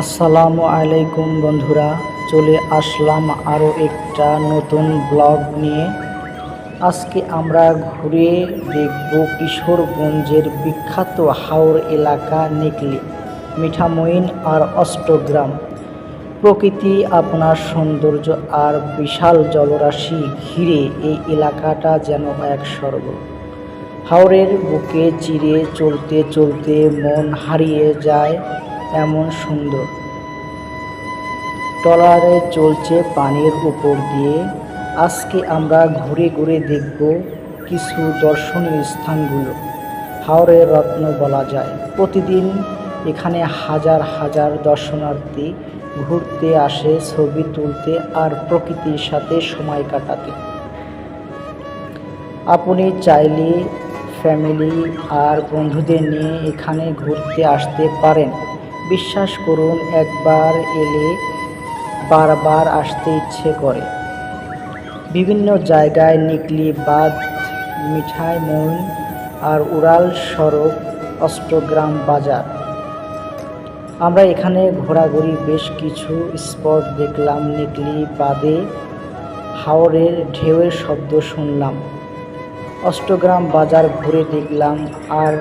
আসসালামু আলাইকুম বন্ধুরা, চলে আসলাম আরও একটা নতুন ব্লগ নিয়ে। আজকে আমরা ঘুরে দেখব কিশোরগঞ্জের বিখ্যাত হাওর এলাকা নিকলী, মিঠামইন আর অষ্টগ্রাম। প্রকৃতি, আপনার সৌন্দর্য আর বিশাল জলরাশি ঘিরে এই এলাকাটা যেন এক স্বর্গ। হাওরের বুকে চিরে চলতে চলতে মন হারিয়ে যায়, এমন সুন্দর। ট্রলারে চলছে পানির উপর দিয়ে। আজকে আমরা ঘুরে ঘুরে দেখব কিছু দর্শনীয় স্থানগুলো। হাওরের রত্ন বলা যায়। প্রতিদিন এখানে হাজার হাজার দর্শনার্থী ঘুরতে আসে, ছবি তুলতে আর প্রকৃতির সাথে সময় কাটাতে। আপনি চাইলে ফ্যামিলি আর বন্ধুদের নিয়ে এখানে ঘুরতে আসতে পারেন। বিশ্বাস করুন, একবার এলে বারবার আসতে ইচ্ছে করে। বিভিন্ন জায়গায় নিকলী বাঁধ, মিঠামইন আর উড়াল সড়ক, অষ্টগ্রাম বাজার। আমরা এখানে ঘোরাঘুরি বেশ কিছু স্পট দেখলাম। নিকলী বাঁধে হাওরের ঢেউয়ের শব্দ শুনলাম, অষ্টগ্রাম বাজার ঘুরে দেখলাম, আর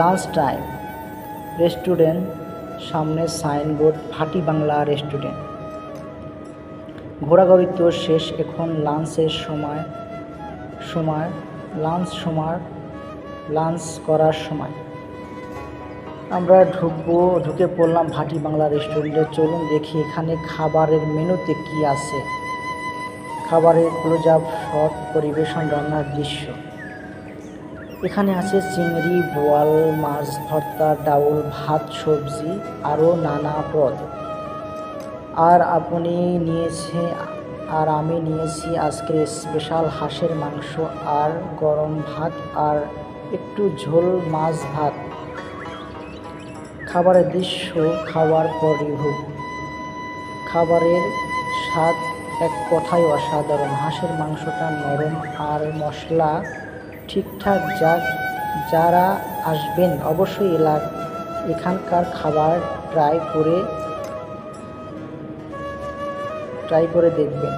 লাঞ্চ টাইম। রেস্টুরেন্ট, সামনে সাইনবোর্ড ভাটি বাংলা রেস্টুরেন্ট। ঘোরাঘুরি তো শেষ, এখন লাঞ্চের সময় লাঞ্চ করার সময়। আমরা ঢুকে পড়লাম ভাটি বাংলা রেস্টুরেন্টে। চলুন দেখি এখানে খাবারের মেনুতে কি আছে। খাবারের ক্লোজ আপ শট, পরিবেশন, রান্নার দৃশ্য। এখানে আছে চিংড়ি, বোয়াল মাছ ভর্তা, ডাউল, ভাত, সবজি, আরও নানা পদ। আর আমি নিয়েছি আজকের স্পেশাল হাঁসের মাংস আর গরম ভাত আর একটু ঝোল মাছ ভাত। খাবারের দৃশ্য, খাওয়ার পর রিভিউ। খাবারের স্বাদ এক কথায় অসাধারণ। হাঁসের মাংসটা নরম আর মশলা ঠিকঠাক যাক। যারা আসবেন অবশ্যই এখানকার খাবার ট্রাই করে দেখবেন।